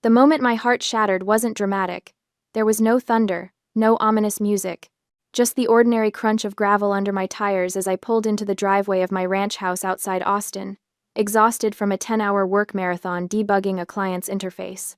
The moment my heart shattered wasn't dramatic. There was no thunder, no ominous music, just the ordinary crunch of gravel under my tires as I pulled into the driveway of my ranch house outside Austin, exhausted from a 10-hour work marathon debugging a client's interface.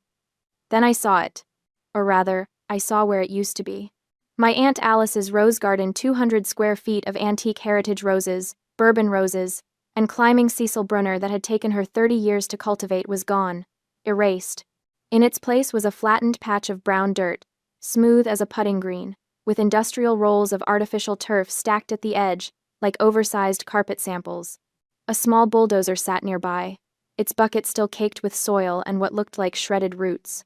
Then I saw it. Or rather, I saw where it used to be. My Aunt Alice's rose garden, 200 square feet of antique heritage roses, bourbon roses, and climbing Cecil Brunner that had taken her 30 years to cultivate was gone, erased. In its place was a flattened patch of brown dirt, smooth as a putting green, with industrial rolls of artificial turf stacked at the edge, like oversized carpet samples. A small bulldozer sat nearby, its bucket still caked with soil and what looked like shredded roots.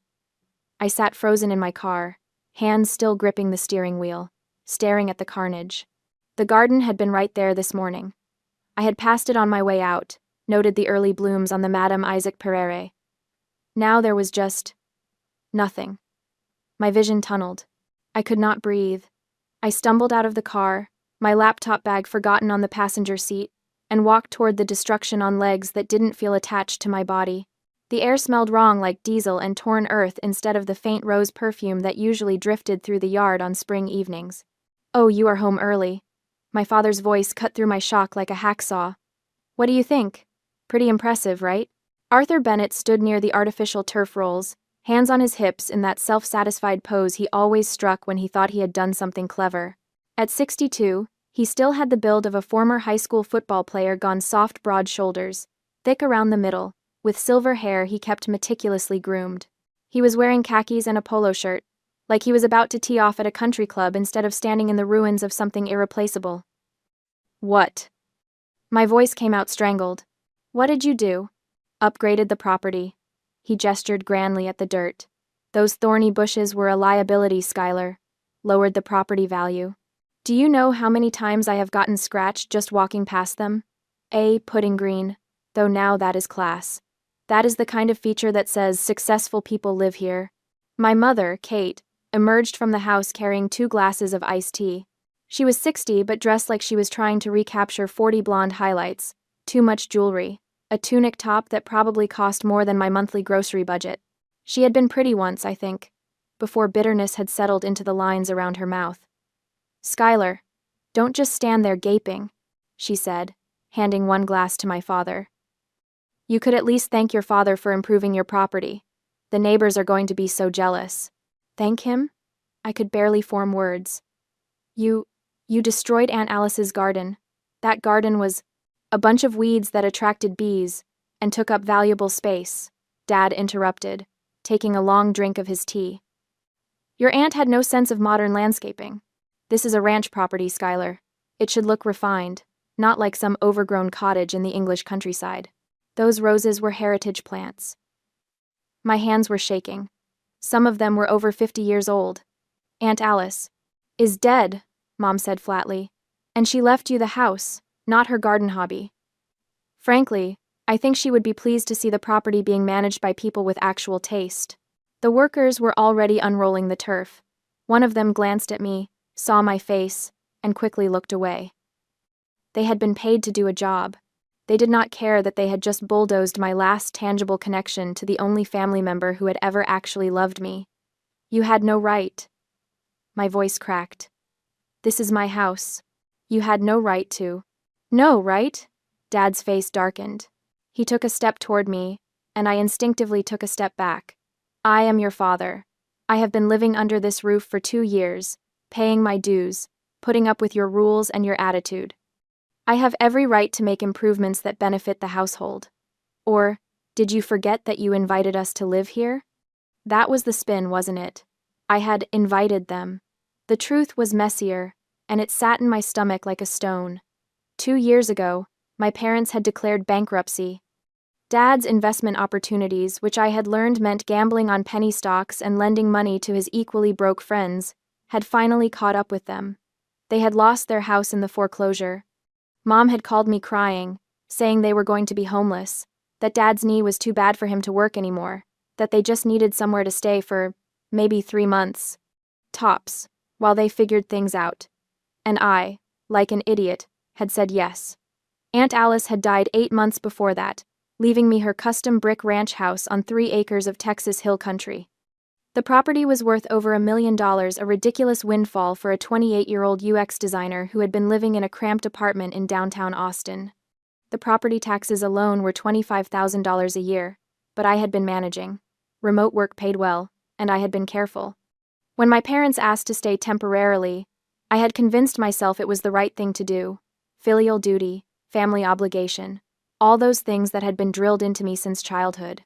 I sat frozen in my car, hands still gripping the steering wheel, staring at the carnage. The garden had been right there this morning. I had passed it on my way out, noted the early blooms on the Madame Isaac Pereire. Now there was just nothing. My vision tunneled. I could not breathe. I stumbled out of the car, my laptop bag forgotten on the passenger seat, and walked toward the destruction on legs that didn't feel attached to my body. The air smelled wrong, like diesel and torn earth instead of the faint rose perfume that usually drifted through the yard on spring evenings. "Oh, you are home early." My father's voice cut through my shock like a hacksaw. "What do you think? Pretty impressive, right?" Arthur Bennett stood near the artificial turf rolls, hands on his hips in that self-satisfied pose he always struck when he thought he had done something clever. At 62, he still had the build of a former high school football player, gone soft, broad shoulders, thick around the middle, with silver hair he kept meticulously groomed. He was wearing khakis and a polo shirt, like he was about to tee off at a country club instead of standing in the ruins of something irreplaceable. "What?" My voice came out strangled. "What did you do?" "Upgraded the property." He gestured grandly at the dirt. "Those thorny bushes were a liability, Skylar. Lowered the property value. Do you know how many times I have gotten scratched just walking past them? Pudding green, though now that is class. That is the kind of feature that says successful people live here." My mother, Kate, emerged from the house carrying 2 glasses of iced tea. She was 60 but dressed like she was trying to recapture 40 blonde highlights, too much jewelry, a tunic top that probably cost more than my monthly grocery budget. She had been pretty once, I think, before bitterness had settled into the lines around her mouth. "Skylar, don't just stand there gaping," she said, handing 1 glass to my father. "You could at least thank your father for improving your property. The neighbors are going to be so jealous." "Thank him?" I could barely form words. You destroyed Aunt Alice's garden. That garden was a bunch of weeds that attracted bees and took up valuable space," Dad interrupted, taking a long drink of his tea. "Your aunt had no sense of modern landscaping. This is a ranch property, Skylar. It should look refined, not like some overgrown cottage in the English countryside. Those roses were heritage plants." My hands were shaking. Some of them were over 50 years old. "Aunt Alice is dead," Mom said flatly. "And she left you the house, not her garden hobby." Frankly, I think she would be pleased to see the property being managed by people with actual taste. The workers were already unrolling the turf. One of them glanced at me, saw my face, and quickly looked away. They had been paid to do a job. They did not care that they had just bulldozed my last tangible connection to the only family member who had ever actually loved me. "You had no right." My voice cracked. "This is my house. You had no right to." "No, right?" Dad's face darkened. He took a step toward me, and I instinctively took a step back. "I am your father. I have been living under this roof for 2 years, paying my dues, putting up with your rules and your attitude. I have every right to make improvements that benefit the household. Or, did you forget that you invited us to live here?" That was the spin, wasn't it? I had invited them. The truth was messier, and it sat in my stomach like a stone. 2 years ago, my parents had declared bankruptcy. Dad's investment opportunities, which I had learned meant gambling on penny stocks and lending money to his equally broke friends, had finally caught up with them. They had lost their house in the foreclosure. Mom had called me crying, saying they were going to be homeless, that Dad's knee was too bad for him to work anymore, that they just needed somewhere to stay for maybe 3 months. Tops, while they figured things out. And I, like an idiot, had said yes. Aunt Alice had died 8 months before that, leaving me her custom brick ranch house on 3 acres of Texas hill country. The property was worth over $1 million, a ridiculous windfall for a 28-year-old UX designer who had been living in a cramped apartment in downtown Austin. The property taxes alone were $25,000 a year, but I had been managing. Remote work paid well, and I had been careful. When my parents asked to stay temporarily, I had convinced myself it was the right thing to do. Filial duty, family obligation, all those things that had been drilled into me since childhood.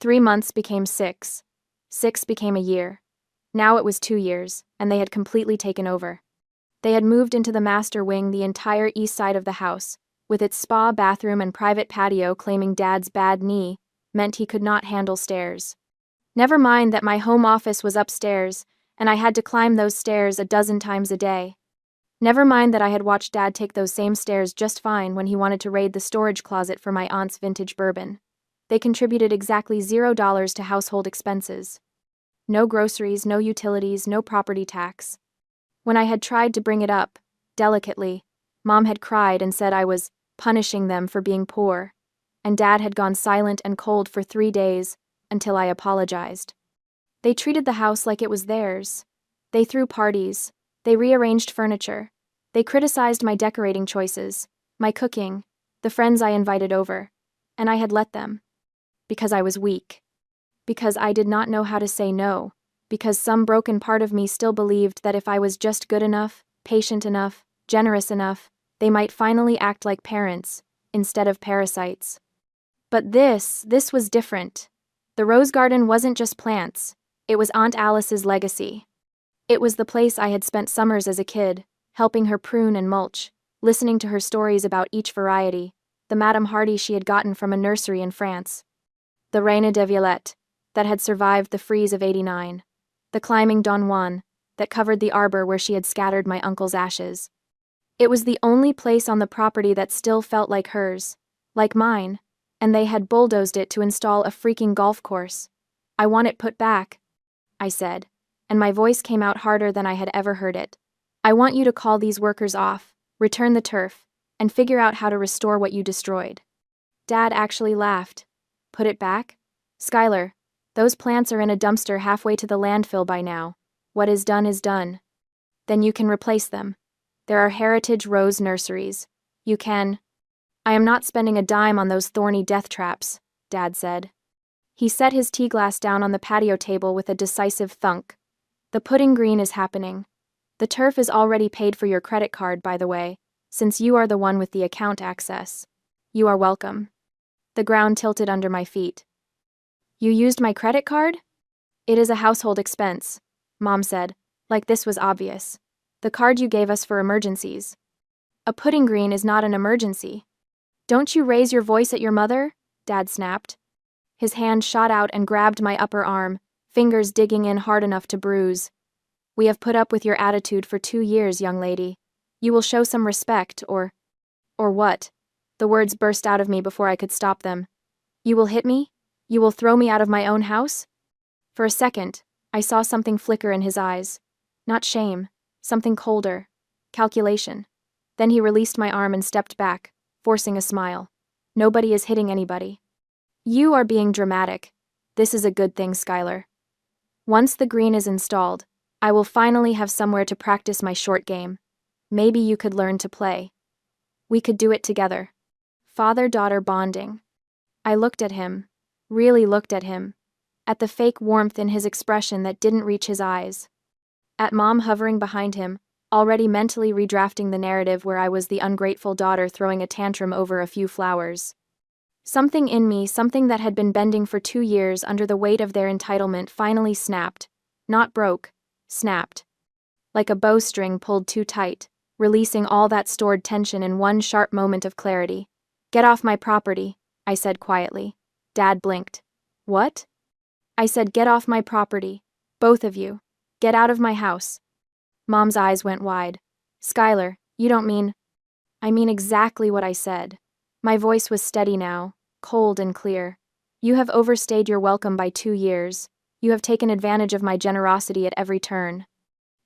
3 months became 6. 6 became a year. Now it was 2 years, and they had completely taken over. They had moved into the master wing, the entire east side of the house, with its spa, bathroom, and private patio, claiming Dad's bad knee meant he could not handle stairs. Never mind that my home office was upstairs, and I had to climb those stairs a dozen times a day. Never mind that I had watched Dad take those same stairs just fine when he wanted to raid the storage closet for my aunt's vintage bourbon. They contributed exactly $0 to household expenses. No groceries, no utilities, no property tax. When I had tried to bring it up, delicately, Mom had cried and said I was punishing them for being poor, and Dad had gone silent and cold for 3 days until I apologized. They treated the house like it was theirs. They threw parties. They rearranged furniture. They criticized my decorating choices, my cooking, the friends I invited over, and I had let them. Because I was weak. Because I did not know how to say no. Because some broken part of me still believed that if I was just good enough, patient enough, generous enough, they might finally act like parents, instead of parasites. But this was different. The rose garden wasn't just plants. It was Aunt Alice's legacy. It was the place I had spent summers as a kid, helping her prune and mulch, listening to her stories about each variety, the Madame Hardy she had gotten from a nursery in France, the Reine de Violette, that had survived the freeze of '89, the climbing Don Juan, that covered the arbor where she had scattered my uncle's ashes. It was the only place on the property that still felt like hers, like mine, and they had bulldozed it to install a freaking golf course. I want it put back, I said, and my voice came out harder than I had ever heard it. I want you to call these workers off, return the turf, and figure out how to restore what you destroyed. Dad actually laughed. Put it back? Skylar, those plants are in a dumpster halfway to the landfill by now. What is done is done. Then you can replace them. There are heritage rose nurseries. You can. I am not spending a dime on those thorny death traps, Dad said. He set his tea glass down on the patio table with a decisive thunk. The pudding green is happening. The turf is already paid for your credit card, by the way, since you are the one with the account access. You are welcome. The ground tilted under my feet. You used my credit card? It is a household expense, Mom said, like this was obvious. The card you gave us for emergencies. A pudding green is not an emergency. Don't you raise your voice at your mother? Dad snapped. His hand shot out and grabbed my upper arm, fingers digging in hard enough to bruise. We have put up with your attitude for 2 years, young lady. You will show some respect, or what? The words burst out of me before I could stop them. You will hit me? You will throw me out of my own house? For a second, I saw something flicker in his eyes. Not shame, something colder. Calculation. Then he released my arm and stepped back, forcing a smile. Nobody is hitting anybody. You are being dramatic. This is a good thing, Skylar. Once the green is installed, I will finally have somewhere to practice my short game. Maybe you could learn to play. We could do it together. Father-daughter bonding. I looked at him, really looked at him, at the fake warmth in his expression that didn't reach his eyes, at Mom hovering behind him, already mentally redrafting the narrative where I was the ungrateful daughter throwing a tantrum over a few flowers. Something in me, something that had been bending for 2 years under the weight of their entitlement, finally snapped. Not broke, snapped. Like a bowstring pulled too tight, releasing all that stored tension in one sharp moment of clarity. Get off my property, I said quietly. Dad blinked. What? I said, get off my property. Both of you. Get out of my house. Mom's eyes went wide. Skylar, you don't mean... I mean exactly what I said. My voice was steady now, cold and clear. You have overstayed your welcome by 2 years. You have taken advantage of my generosity at every turn.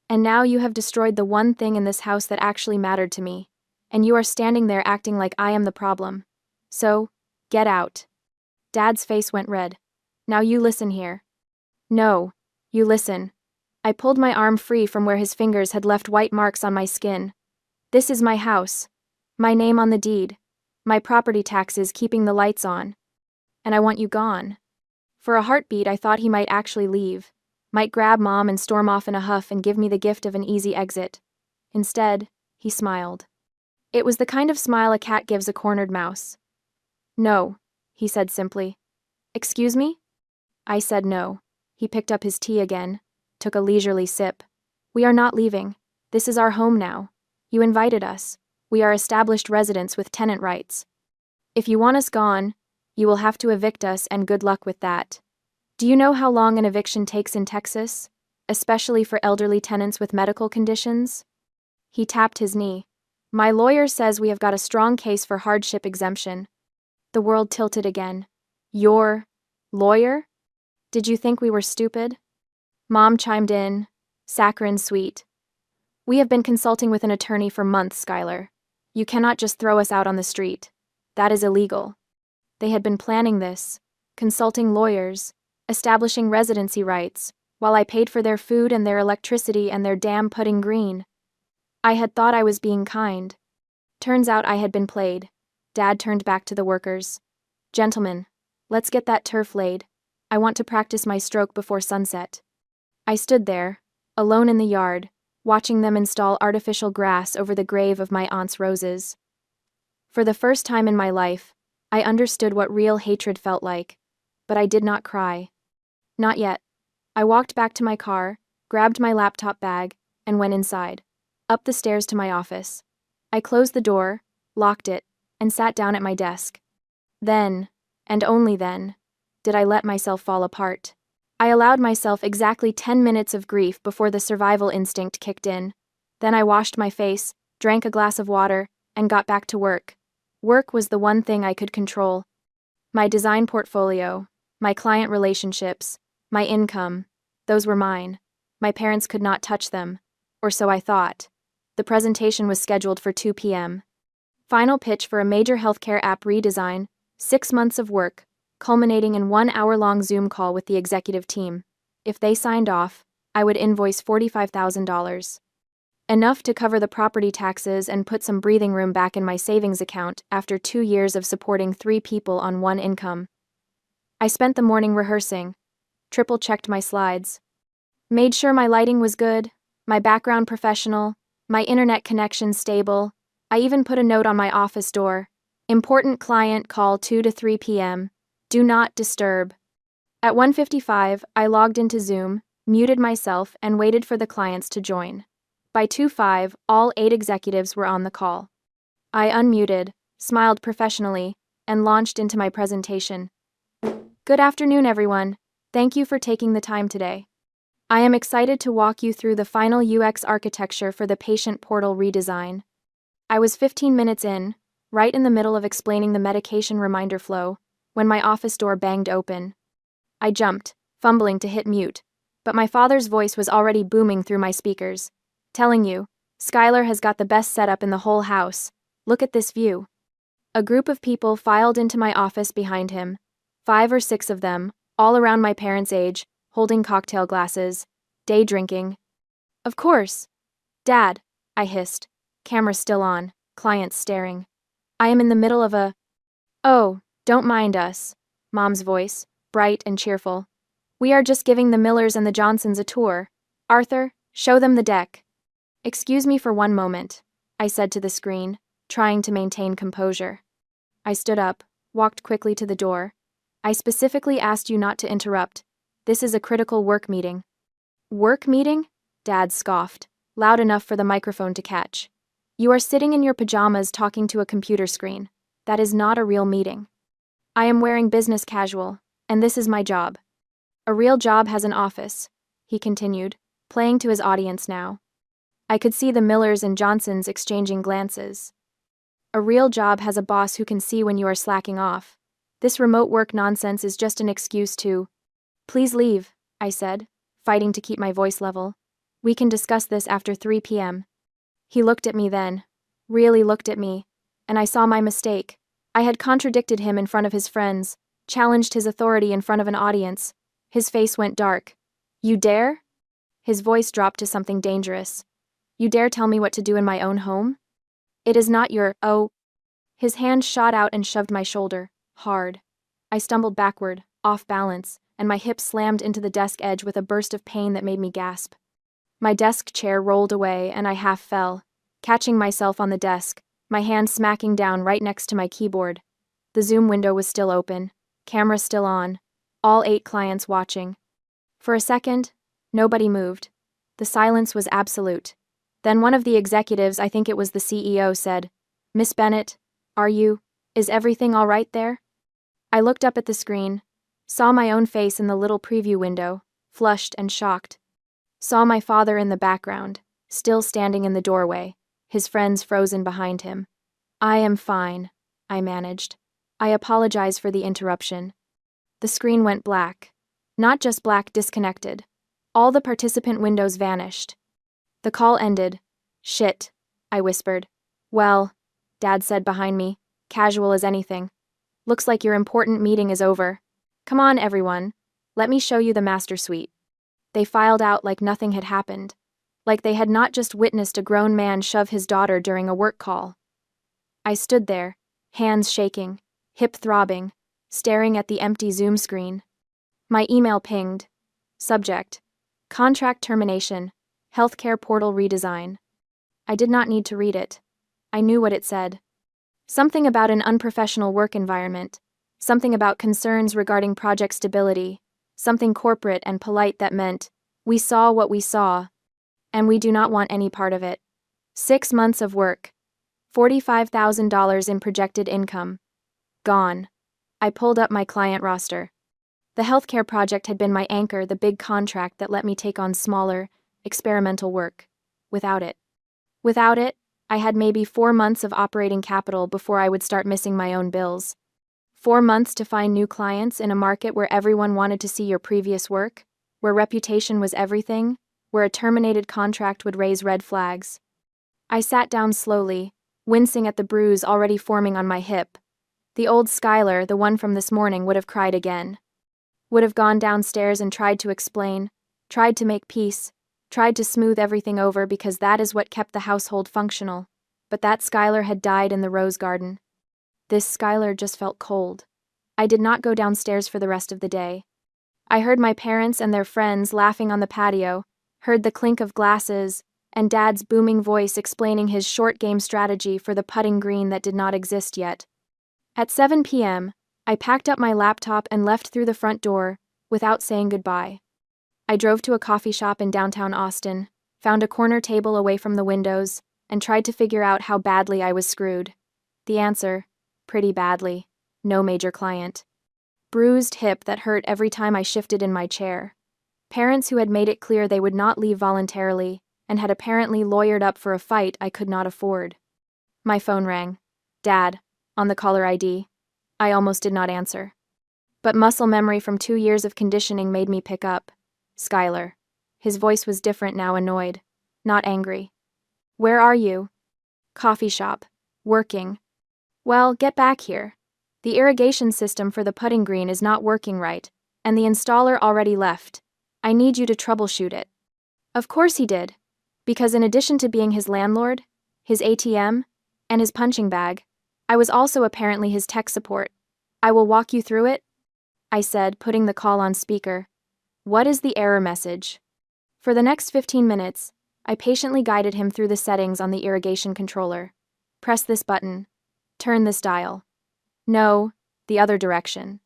And now you have destroyed the one thing in this house that actually mattered to me. And you are standing there acting like I am the problem. So, get out. Dad's face went red. Now you listen here. No, you listen. I pulled my arm free from where his fingers had left white marks on my skin. This is my house. My name on the deed. My property taxes keeping the lights on. And I want you gone. For a heartbeat, I thought he might actually leave. Might grab Mom and storm off in a huff and give me the gift of an easy exit. Instead, he smiled. It was the kind of smile a cat gives a cornered mouse. No, he said simply. Excuse me? I said no. He picked up his tea again, took a leisurely sip. We are not leaving. This is our home now. You invited us. We are established residents with tenant rights. If you want us gone, you will have to evict us, and good luck with that. Do you know how long an eviction takes in Texas? Especially for elderly tenants with medical conditions? He tapped his knee. My lawyer says we have got a strong case for hardship exemption. The world tilted again. Your lawyer? Did you think we were stupid? Mom chimed in, saccharine sweet. We have been consulting with an attorney for months, Skylar. You cannot just throw us out on the street. That is illegal. They had been planning this, consulting lawyers, establishing residency rights, while I paid for their food and their electricity and their damn pudding green. I had thought I was being kind. Turns out I had been played. Dad turned back to the workers. Gentlemen, let's get that turf laid. I want to practice my stroke before sunset. I stood there, alone in the yard, watching them install artificial grass over the grave of my aunt's roses. For the first time in my life, I understood what real hatred felt like, but I did not cry. Not yet. I walked back to my car, grabbed my laptop bag, and went inside, up the stairs to my office. I closed the door, locked it, and sat down at my desk. Then, and only then, did I let myself fall apart. I allowed myself exactly 10 minutes of grief before the survival instinct kicked in. Then I washed my face, drank a glass of water, and got back to work. Work was the one thing I could control. My design portfolio, my client relationships, my income, those were mine. My parents could not touch them, or so I thought. The presentation was scheduled for 2 p.m. Final pitch for a major healthcare app redesign, 6 months of work, culminating in 1 hour-long Zoom call with the executive team. If they signed off, I would invoice $45,000. Enough to cover the property taxes and put some breathing room back in my savings account after 2 years of supporting 3 people on one income. I spent the morning rehearsing, triple-checked my slides, made sure my lighting was good, my background professional, my internet connection stable. I even put a note on my office door. Important client call 2 to 3 p.m. Do not disturb. At 1:55, I logged into Zoom, muted myself, and waited for the clients to join. By 2:05, all 8 executives were on the call. I unmuted, smiled professionally, and launched into my presentation. Good afternoon, everyone. Thank you for taking the time today. I am excited to walk you through the final UX architecture for the patient portal redesign. I was 15 minutes in, right in the middle of explaining the medication reminder flow, when my office door banged open. I jumped, fumbling to hit mute, but my father's voice was already booming through my speakers, telling you, Skylar has got the best setup in the whole house. Look at this view. A group of people filed into my office behind him, 5 or 6 of them, all around my parents' age, holding cocktail glasses, day drinking. Of course. Dad, I hissed, camera still on, clients staring. I am in the middle of a... Oh, don't mind us, Mom's voice, bright and cheerful. We are just giving the Millers and the Johnsons a tour. Arthur, show them the deck. Excuse me for one moment, I said to the screen, trying to maintain composure. I stood up, walked quickly to the door. I specifically asked you not to interrupt. This is a critical work meeting. Work meeting? Dad scoffed, loud enough for the microphone to catch. You are sitting in your pajamas talking to a computer screen. That is not a real meeting. I am wearing business casual, and this is my job. A real job has an office, he continued, playing to his audience now. I could see the Millers and Johnsons exchanging glances. A real job has a boss who can see when you are slacking off. This remote work nonsense is just an excuse to... Please leave, I said, fighting to keep my voice level. We can discuss this after 3 p.m. He looked at me then, really looked at me, and I saw my mistake. I had contradicted him in front of his friends, challenged his authority in front of an audience. His face went dark. You dare? His voice dropped to something dangerous. You dare tell me what to do in my own home? It is not your, oh. His hand shot out and shoved my shoulder, hard. I stumbled backward, off balance, and my hip slammed into the desk edge with a burst of pain that made me gasp. My desk chair rolled away and I half fell, catching myself on the desk, my hand smacking down right next to my keyboard. The Zoom window was still open, camera still on, all 8 clients watching. For a second, nobody moved. The silence was absolute. Then one of the executives, I think it was the CEO, said, "Miss Bennett, is everything all right there?" I looked up at the screen, saw my own face in the little preview window, flushed and shocked. Saw my father in the background, still standing in the doorway, his friends frozen behind him. "I am fine," I managed. "I apologize for the interruption." The screen went black. Not just black, disconnected. All the participant windows vanished. The call ended. "Shit," I whispered. "Well," Dad said behind me, casual as anything. "Looks like your important meeting is over. Come on, everyone. Let me show you the master suite." They filed out like nothing had happened. Like they had not just witnessed a grown man shove his daughter during a work call. I stood there, hands shaking, hip throbbing, staring at the empty Zoom screen. My email pinged. Subject: Contract termination. Healthcare portal redesign. I did not need to read it. I knew what it said. Something about an unprofessional work environment. Something about concerns regarding project stability. Something corporate and polite that meant, we saw what we saw, and we do not want any part of it. 6 months of work. $45,000 in projected income. Gone. I pulled up my client roster. The healthcare project had been my anchor, the big contract that let me take on smaller, experimental work. Without it, I had maybe 4 months of operating capital before I would start missing my own bills. 4 months to find new clients in a market where everyone wanted to see your previous work, where reputation was everything, where a terminated contract would raise red flags. I sat down slowly, wincing at the bruise already forming on my hip. The old Skylar, the one from this morning, would have cried again. Would have gone downstairs and tried to explain, tried to make peace, tried to smooth everything over because that is what kept the household functional. But that Skylar had died in the rose garden. This Skylar just felt cold. I did not go downstairs for the rest of the day. I heard my parents and their friends laughing on the patio, heard the clink of glasses, and Dad's booming voice explaining his short game strategy for the putting green that did not exist yet. At 7 p.m., I packed up my laptop and left through the front door, without saying goodbye. I drove to a coffee shop in downtown Austin, found a corner table away from the windows, and tried to figure out how badly I was screwed. The answer: pretty badly. No major client. Bruised hip that hurt every time I shifted in my chair. Parents who had made it clear they would not leave voluntarily, and had apparently lawyered up for a fight I could not afford. My phone rang. Dad, on the caller ID. I almost did not answer. But muscle memory from 2 years of conditioning made me pick up. Skylar. His voice was different now, annoyed, not angry. "Where are you?" "Coffee shop. Working." "Well, get back here. The irrigation system for the putting green is not working right, and the installer already left. I need you to troubleshoot it." Of course he did. Because in addition to being his landlord, his ATM, and his punching bag, I was also apparently his tech support. "I will walk you through it," I said, putting the call on speaker. "What is the error message?" For the next 15 minutes, I patiently guided him through the settings on the irrigation controller. "Press this button. Turn this dial. No, the other direction."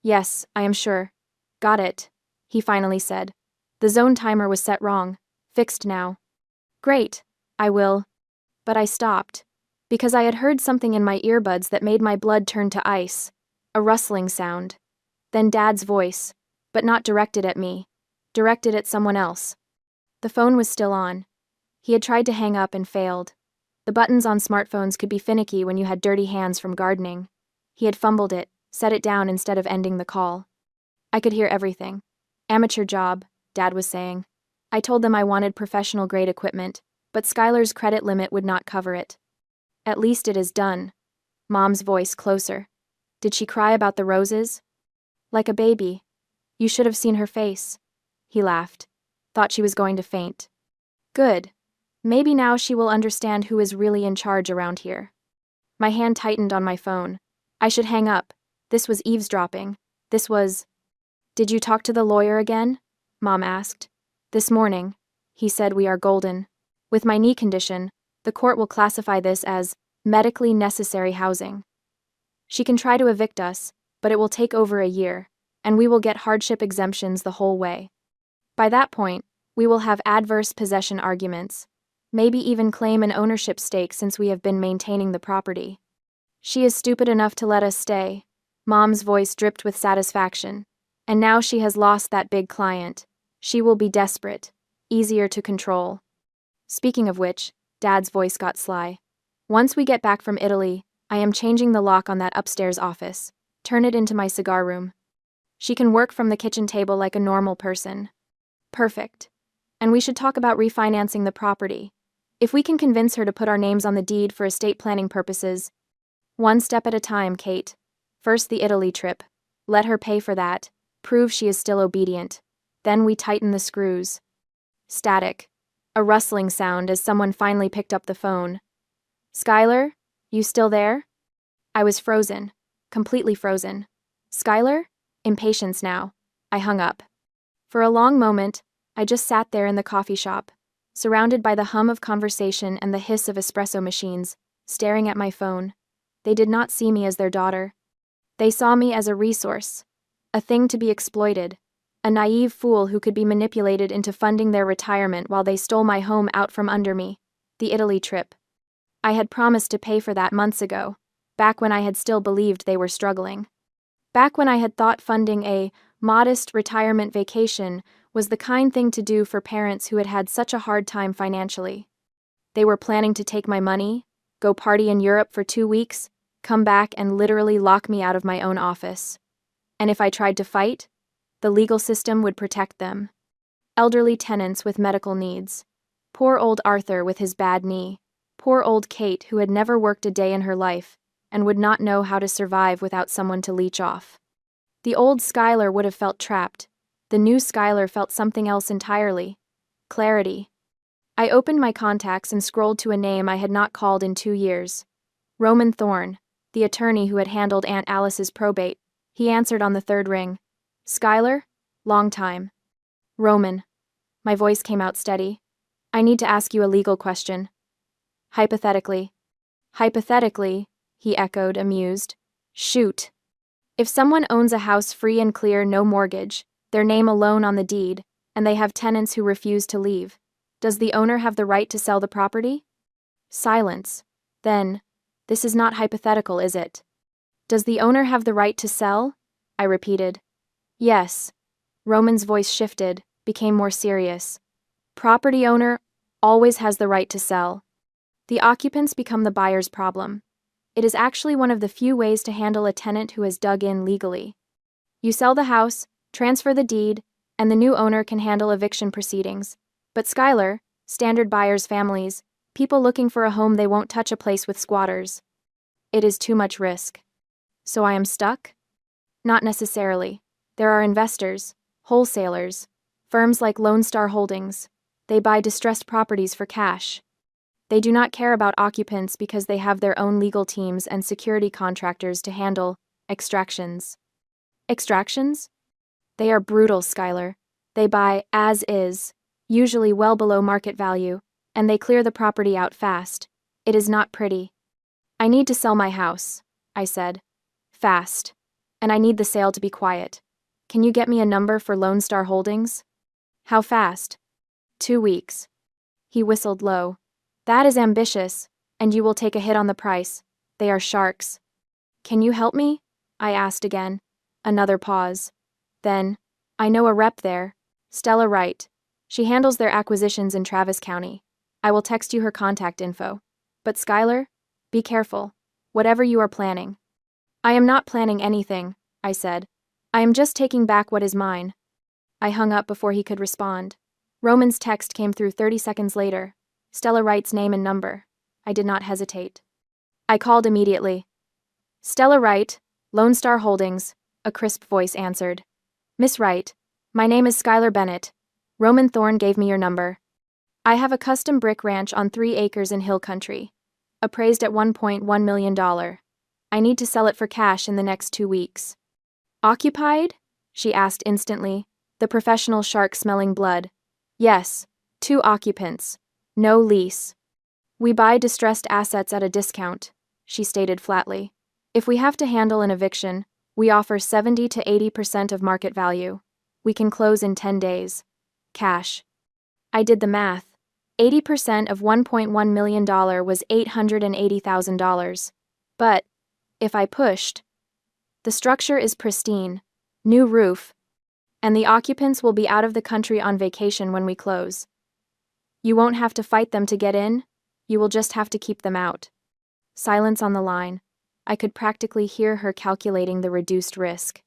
"Yes, I am sure. Got it," he finally said. "The zone timer was set wrong. Fixed now." "Great, I will." But I stopped, because I had heard something in my earbuds that made my blood turn to ice. A rustling sound. Then Dad's voice, but not directed at me, directed at someone else. The phone was still on. He had tried to hang up and failed. The buttons on smartphones could be finicky when you had dirty hands from gardening. He had fumbled it, set it down instead of ending the call. I could hear everything. "Amateur job," Dad was saying. I told them I wanted professional-grade equipment, but Skylar's credit limit would not cover it. "At least it is done." Mom's voice closer. "Did she cry about the roses?" Like a baby. You should have seen her face. He laughed. Thought she was going to faint. Good. Maybe now she will understand who is really in charge around here. My hand tightened on my phone. I should hang up. This was eavesdropping. This was... Did you talk to the lawyer again? Mom asked. This morning. He said we are golden. With my knee condition, the court will classify this as medically necessary housing. She can try to evict us, but it will take over a year, and we will get hardship exemptions the whole way. By that point, we will have adverse possession arguments, maybe even claim an ownership stake since we have been maintaining the property. She is stupid enough to let us stay. Mom's voice dripped with satisfaction. And now she has lost that big client. She will be desperate, easier to control. Speaking of which, Dad's voice got sly. Once we get back from Italy, I am changing the lock on that upstairs office. Turn it into my cigar room. She can work from the kitchen table like a normal person. Perfect. And we should talk about refinancing the property. If we can convince her to put our names on the deed for estate planning purposes. One step at a time, Kate. First the Italy trip. Let her pay for that. Prove she is still obedient. Then we tighten the screws. Static. A rustling sound as someone finally picked up the phone. Skylar? You still there? I was frozen. Completely frozen. Skylar? Impatience now. I hung up. For a long moment, I just sat there in the coffee shop, surrounded by the hum of conversation and the hiss of espresso machines, staring at my phone. They did not see me as their daughter. They saw me as a resource, a thing to be exploited, a naive fool who could be manipulated into funding their retirement while they stole my home out from under me. The Italy trip. I had promised to pay for that months ago, back when I had still believed they were struggling. Back when I had thought funding a modest retirement vacation was the kind thing to do for parents who had had such a hard time financially. They were planning to take my money, go party in Europe for 2 weeks, come back and literally lock me out of my own office. And if I tried to fight, the legal system would protect them. Elderly tenants with medical needs. Poor old Arthur with his bad knee. Poor old Kate who had never worked a day in her life and would not know how to survive without someone to leech off. The old Skylar would have felt trapped. The new Skylar felt something else entirely. Clarity. I opened my contacts and scrolled to a name I had not called in 2 years. Roman Thorne, the attorney who had handled Aunt Alice's probate. He answered on the 3rd ring. Skylar? Long time. Roman. My voice came out steady. I need to ask you a legal question. Hypothetically. Hypothetically, he echoed, amused. Shoot. If someone owns a house free and clear, no mortgage, their name alone on the deed, and they have tenants who refuse to leave, does the owner have the right to sell the property? Silence. Then, this is not hypothetical, is it? Does the owner have the right to sell? I repeated. Yes. Roman's voice shifted, became more serious. Property owner always has the right to sell. The occupants become the buyer's problem. It is actually one of the few ways to handle a tenant who has dug in legally. You sell the house, transfer the deed, and the new owner can handle eviction proceedings. But Skylar, standard buyers' families, people looking for a home, they won't touch a place with squatters. It is too much risk. So I am stuck? Not necessarily. There are investors, wholesalers, firms like Lone Star Holdings. They buy distressed properties for cash. They do not care about occupants because they have their own legal teams and security contractors to handle extractions. Extractions? They are brutal, Skylar. They buy as is, usually well below market value, and they clear the property out fast. It is not pretty. I need to sell my house, I said. Fast. And I need the sale to be quiet. Can you get me a number for Lone Star Holdings? How fast? 2 weeks. He whistled low. That is ambitious, and you will take a hit on the price. They are sharks. Can you help me? I asked again. Another pause. Then, I know a rep there. Stella Wright. She handles their acquisitions in Travis County. I will text you her contact info. But Skylar, be careful. Whatever you are planning. I am not planning anything, I said. I am just taking back what is mine. I hung up before he could respond. Roman's text came through 30 seconds later. Stella Wright's name and number. I did not hesitate. I called immediately. Stella Wright, Lone Star Holdings. a crisp voice answered. Miss Wright, my name is Skylar Bennett. Roman Thorne gave me your number. I have a custom brick ranch on 3 acres in hill country, appraised at $1.1 million. I need to sell it for cash in the next 2 weeks. Occupied? She asked instantly, the professional shark smelling blood. Yes, 2 occupants. No lease. We buy distressed assets at a discount, she stated flatly. If we have to handle an eviction, we offer 70 to 80% of market value. We can close in 10 days. Cash. I did the math. 80% of $1.1 million was $880,000. But, if I pushed, the structure is pristine, new roof, and the occupants will be out of the country on vacation when we close. You won't have to fight them to get in, you will just have to keep them out. Silence on the line. I could practically hear her calculating the reduced risk.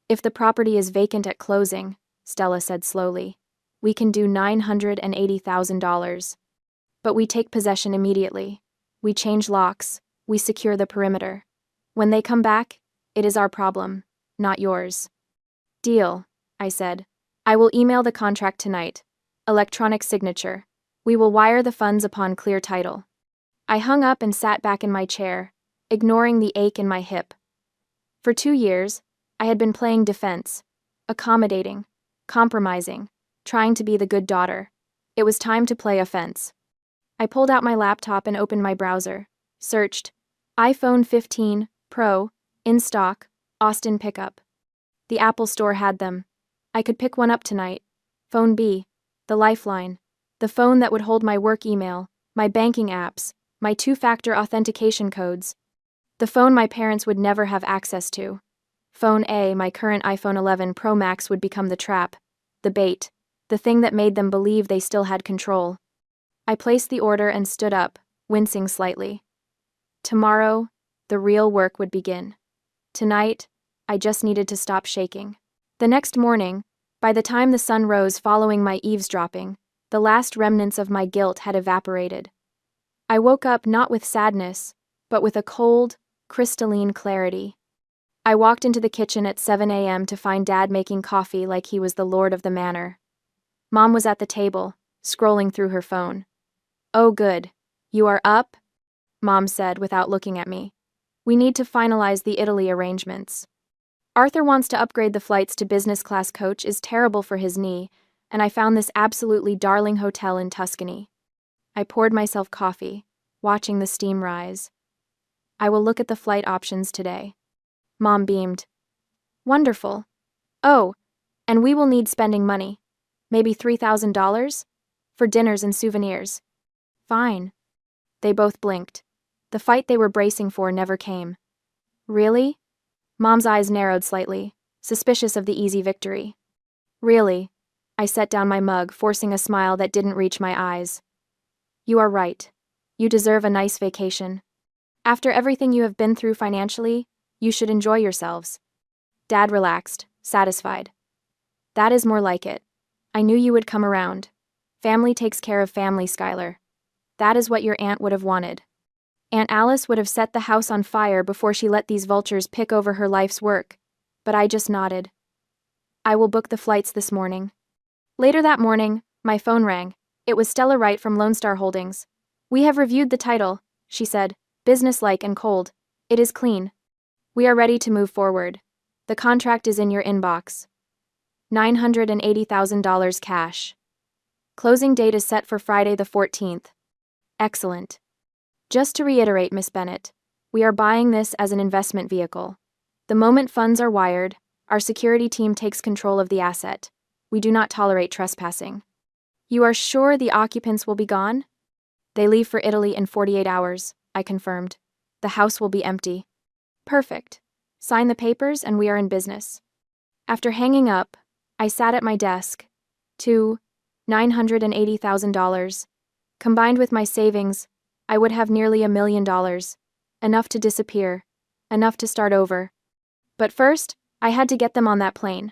If the property is vacant at closing, Stella said slowly, we can do $980,000. But we take possession immediately. We change locks, we secure the perimeter. When they come back, it is our problem, not yours. Deal, I said. I will email the contract tonight. Electronic signature. We will wire the funds upon clear title. I hung up and sat back in my chair, ignoring the ache in my hip. For 2 years, I had been playing defense, accommodating, compromising, trying to be the good daughter. It was time to play offense. I pulled out my laptop and opened my browser, searched iPhone 15 Pro, in stock, Austin pickup. The Apple Store had them. I could pick one up tonight. Phone B, the lifeline, the phone that would hold my work email, my banking apps, my 2-factor authentication codes. The phone my parents would never have access to. Phone A, my current iPhone 11 Pro Max, would become the trap, the bait, the thing that made them believe they still had control. I placed the order and stood up, wincing slightly. Tomorrow, the real work would begin. Tonight, I just needed to stop shaking. The next morning, by the time the sun rose following my eavesdropping, the last remnants of my guilt had evaporated. I woke up not with sadness, but with a cold, crystalline clarity. I walked into the kitchen at 7 a.m. to find Dad making coffee like he was the lord of the manor. Mom was at the table, scrolling through her phone. Oh good, you are up? Mom said without looking at me. We need to finalize the Italy arrangements. Arthur wants to upgrade the flights to business class. Coach is terrible for his knee, and I found this absolutely darling hotel in Tuscany. I poured myself coffee, watching the steam rise. I will look at the flight options today. Mom beamed. Wonderful. Oh, and we will need spending money. Maybe $3,000? For dinners and souvenirs. Fine. They both blinked. The fight they were bracing for never came. Really? Mom's eyes narrowed slightly, suspicious of the easy victory. Really? I set down my mug, forcing a smile that didn't reach my eyes. You are right. You deserve a nice vacation. After everything you have been through financially, you should enjoy yourselves. Dad relaxed, satisfied. That is more like it. I knew you would come around. Family takes care of family, Skylar. That is what your aunt would have wanted. Aunt Alice would have set the house on fire before she let these vultures pick over her life's work, but I just nodded. I will book the flights this morning. Later that morning, my phone rang. It was Stella Wright from Lone Star Holdings. We have reviewed the title, she said, businesslike and cold. It is clean. We are ready to move forward. The contract is in your inbox. $980,000 cash. Closing date is set for Friday the 14th. Excellent. Just to reiterate, Miss Bennett, we are buying this as an investment vehicle. The moment funds are wired, our security team takes control of the asset. We do not tolerate trespassing. You are sure the occupants will be gone? They leave for Italy in 48 hours, I confirmed. The house will be empty. Perfect. Sign the papers and we are in business. After hanging up, I sat at my desk. $980,000. Combined with my savings, I would have nearly $1 million. Enough to disappear. Enough to start over. But first, I had to get them on that plane.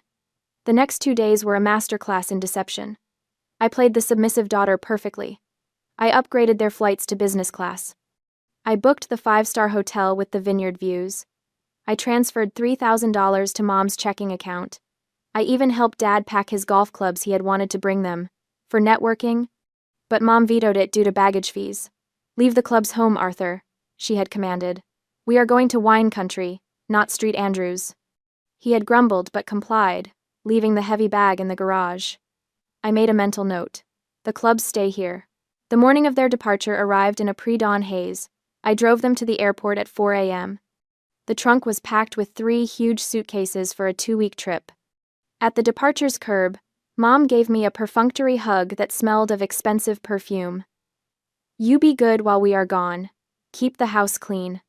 The next 2 days were a masterclass in deception. I played the submissive daughter perfectly. I upgraded their flights to business class. I booked the 5-star hotel with the vineyard views. I transferred $3,000 to Mom's checking account. I even helped Dad pack his golf clubs he had wanted to bring them, for networking, but Mom vetoed it due to baggage fees. "Leave the clubs home, Arthur," she had commanded. "We are going to wine country, not Street Andrews." He had grumbled but complied, leaving the heavy bag in the garage. I made a mental note. The clubs stay here. The morning of their departure arrived in a pre-dawn haze. I drove them to the airport at 4 a.m. The trunk was packed with 3 huge suitcases for a 2-week trip. At the departure's curb, Mom gave me a perfunctory hug that smelled of expensive perfume. "You be good while we are gone. Keep the house clean."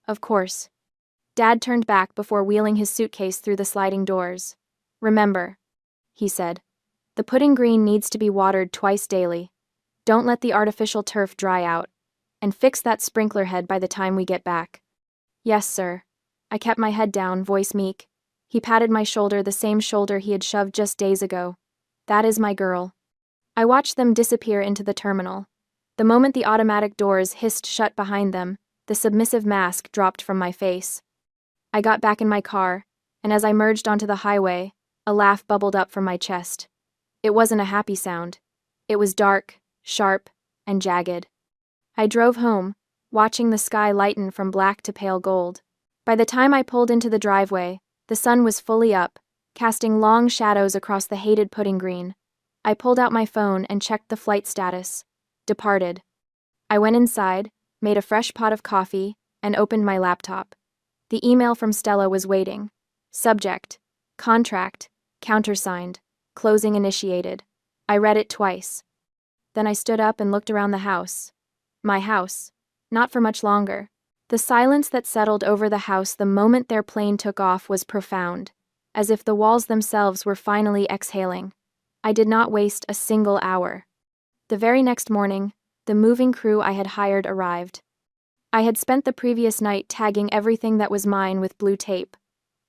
Of course. Dad turned back before wheeling his suitcase through the sliding doors. "Remember," he said, "the putting green needs to be watered twice daily. Don't let the artificial turf dry out. And fix that sprinkler head by the time we get back." "Yes, sir." I kept my head down, voice meek. He patted my shoulder, the same shoulder he had shoved just days ago. "That is my girl." I watched them disappear into the terminal. The moment the automatic doors hissed shut behind them, the submissive mask dropped from my face. I got back in my car, and as I merged onto the highway, a laugh bubbled up from my chest. It wasn't a happy sound. It was dark, sharp, and jagged. I drove home, watching the sky lighten from black to pale gold. By the time I pulled into the driveway, the sun was fully up, casting long shadows across the hated putting green. I pulled out my phone and checked the flight status. Departed. I went inside, made a fresh pot of coffee, and opened my laptop. The email from Stella was waiting. Subject: contract, countersigned, closing initiated. I read it twice. Then I stood up and looked around the house. My house. Not for much longer. The silence that settled over the house the moment their plane took off was profound, as if the walls themselves were finally exhaling. I did not waste a single hour. The very next morning, the moving crew I had hired arrived. I had spent the previous night tagging everything that was mine with blue tape.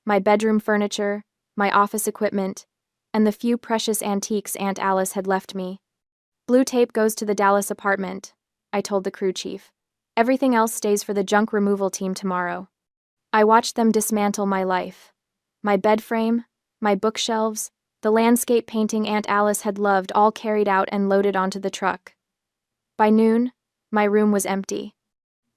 My bedroom furniture, my office equipment, and the few precious antiques Aunt Alice had left me. "Blue tape goes to the Dallas apartment," I told the crew chief. "Everything else stays for the junk removal team tomorrow." I watched them dismantle my life. My bed frame, my bookshelves, the landscape painting Aunt Alice had loved all carried out and loaded onto the truck. By noon, my room was empty.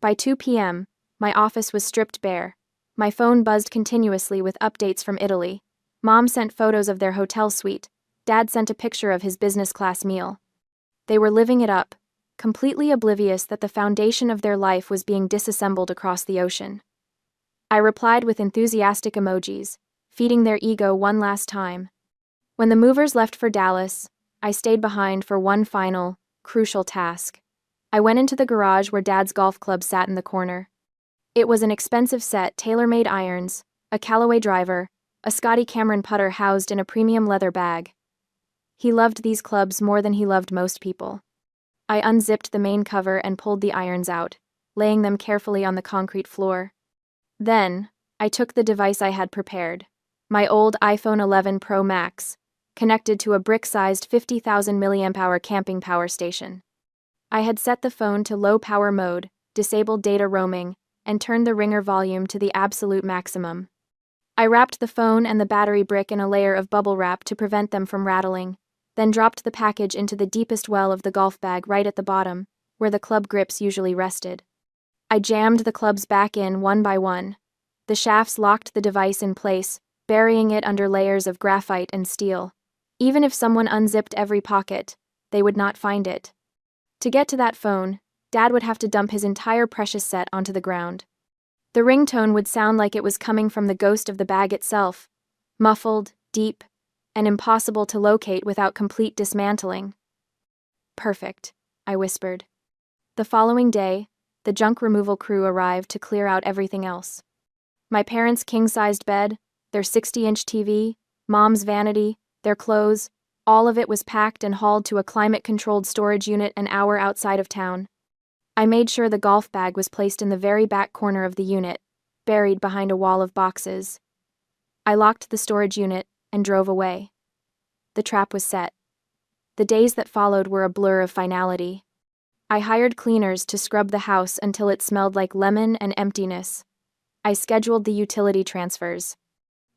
By 2 p.m., my office was stripped bare. My phone buzzed continuously with updates from Italy. Mom sent photos of their hotel suite. Dad sent a picture of his business class meal. They were living it up, completely oblivious that the foundation of their life was being disassembled across the ocean. I replied with enthusiastic emojis, feeding their ego one last time. When the movers left for Dallas, I stayed behind for one final, crucial task. I went into the garage where Dad's golf club sat in the corner. It was an expensive set, tailor-made irons, a Callaway driver, a Scotty Cameron putter housed in a premium leather bag. He loved these clubs more than he loved most people. I unzipped the main cover and pulled the irons out, laying them carefully on the concrete floor. Then, I took the device I had prepared, my old iPhone 11 Pro Max, connected to a brick-sized 50,000 mAh camping power station. I had set the phone to low power mode, disabled data roaming, and turned the ringer volume to the absolute maximum. I wrapped the phone and the battery brick in a layer of bubble wrap to prevent them from rattling, then dropped the package into the deepest well of the golf bag right at the bottom, where the club grips usually rested. I jammed the clubs back in one by one. The shafts locked the device in place, burying it under layers of graphite and steel. Even if someone unzipped every pocket, they would not find it. To get to that phone, Dad would have to dump his entire precious set onto the ground. The ringtone would sound like it was coming from the ghost of the bag itself, muffled, deep, and impossible to locate without complete dismantling. "Perfect," I whispered. The following day, the junk removal crew arrived to clear out everything else. My parents' king-sized bed, their 60-inch TV, Mom's vanity, their clothes, all of it was packed and hauled to a climate-controlled storage unit an hour outside of town. I made sure the golf bag was placed in the very back corner of the unit, buried behind a wall of boxes. I locked the storage unit and drove away. The trap was set. The days that followed were a blur of finality. I hired cleaners to scrub the house until it smelled like lemon and emptiness. I scheduled the utility transfers.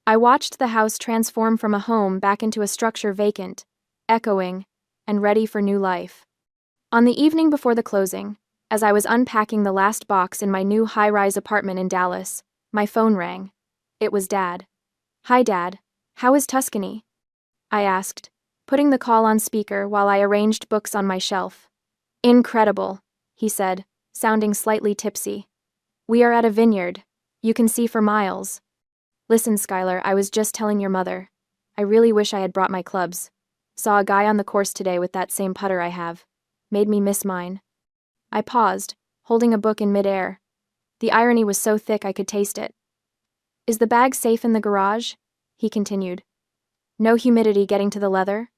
I watched the house transform from a home back into a structure vacant, echoing, and ready for new life. On the evening before the closing, as I was unpacking the last box in my new high-rise apartment in Dallas, my phone rang. It was Dad. "Hi, Dad. How is Tuscany?" I asked, putting the call on speaker while I arranged books on my shelf. "Incredible," he said, sounding slightly tipsy. "We are at a vineyard. You can see for miles." "Listen, Skylar, I was just telling your mother. I really wish I had brought my clubs. Saw a guy on the course today with that same putter I have. Made me miss mine." I paused, holding a book in midair. The irony was so thick I could taste it. "Is the bag safe in the garage?" he continued. "No humidity getting to the leather?"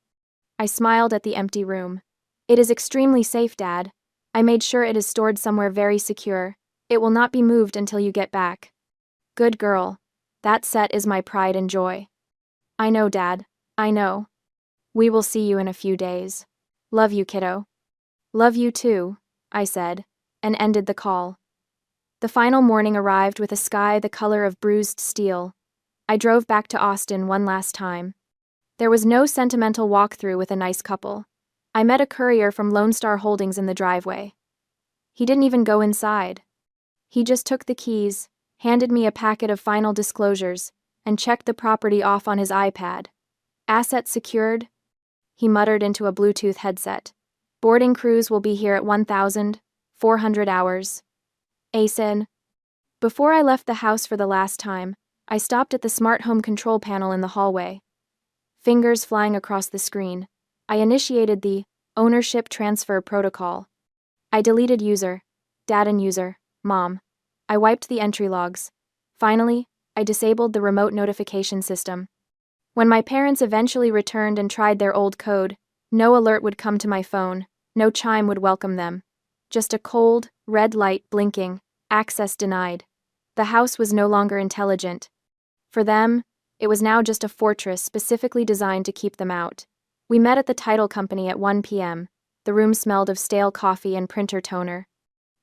I smiled at the empty room. "It is extremely safe, Dad. I made sure it is stored somewhere very secure. It will not be moved until you get back." "Good girl. That set is my pride and joy." "I know, Dad. I know. We will see you in a few days. Love you, kiddo." "Love you too," I said, and ended the call. The final morning arrived with a sky the color of bruised steel. I drove back to Austin one last time. There was no sentimental walkthrough with a nice couple. I met a courier from Lone Star Holdings in the driveway. He didn't even go inside. He just took the keys, handed me a packet of final disclosures, and checked the property off on his iPad. "Assets secured?" he muttered into a Bluetooth headset. "Boarding crews will be here at 1,400 hours. ASIN." Before I left the house for the last time, I stopped at the smart home control panel in the hallway. Fingers flying across the screen, I initiated the ownership transfer protocol. I deleted user, dad and user, mom. I wiped the entry logs. Finally, I disabled the remote notification system. When my parents eventually returned and tried their old code, no alert would come to my phone, no chime would welcome them. Just a cold, red light blinking, access denied. The house was no longer intelligent. For them, it was now just a fortress specifically designed to keep them out. We met at the title company at 1 p.m. The room smelled of stale coffee and printer toner.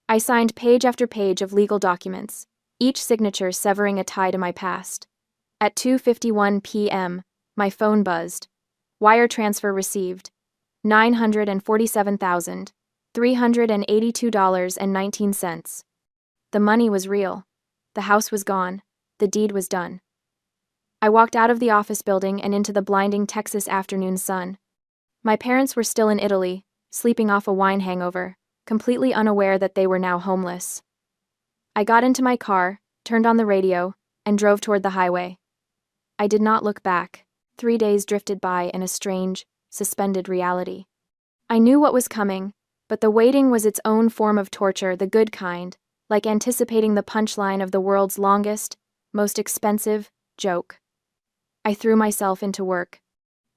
I signed page after page of legal documents, each signature severing a tie to my past. At 2:51 p.m., my phone buzzed. Wire transfer received. $947,382.19. The money was real. The house was gone. The deed was done. I walked out of the office building and into the blinding Texas afternoon sun. My parents were still in Italy, sleeping off a wine hangover, completely unaware that they were now homeless. I got into my car, turned on the radio, and drove toward the highway. I did not look back. 3 days drifted by in a strange, suspended reality. I knew what was coming, but the waiting was its own form of torture, the good kind, like anticipating the punchline of the world's longest, most expensive joke. I threw myself into work,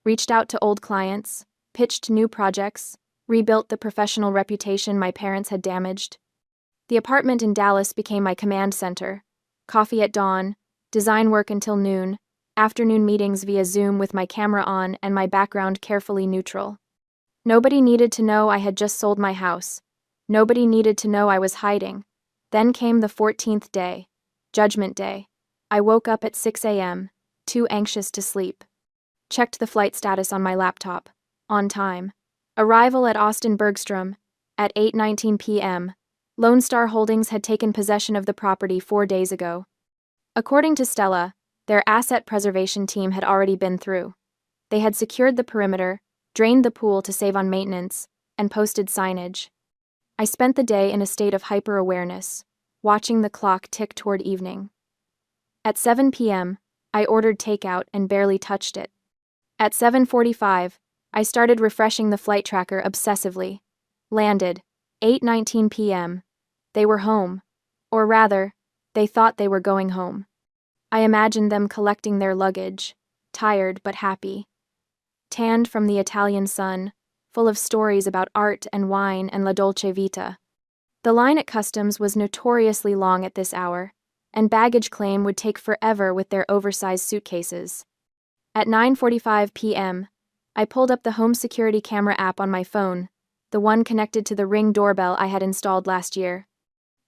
reached out to old clients, pitched new projects, rebuilt the professional reputation my parents had damaged. The apartment in Dallas became my command center. Coffee at dawn, design work until noon, afternoon meetings via Zoom with my camera on and my background carefully neutral. Nobody needed to know I had just sold my house. Nobody needed to know I was hiding. Then came the 14th day, Judgment Day. I woke up at 6 a.m., too anxious to sleep. Checked the flight status on my laptop. On time. Arrival at Austin Bergstrom at 8:19 p.m. Lone Star Holdings had taken possession of the property 4 days ago. According to Stella, their asset preservation team had already been through. They had secured the perimeter, drained the pool to save on maintenance, and posted signage. I spent the day in a state of hyper-awareness, watching the clock tick toward evening. At 7 p.m., I ordered takeout and barely touched it. At 7:45, I started refreshing the flight tracker obsessively. Landed. 8:19 p.m. They were home. Or rather, they thought they were going home. I imagined them collecting their luggage, tired but happy. Tanned from the Italian sun, full of stories about art and wine and la dolce vita. The line at customs was notoriously long at this hour, and baggage claim would take forever with their oversized suitcases. At 9:45 p.m., I pulled up the home security camera app on my phone, the one connected to the Ring doorbell I had installed last year.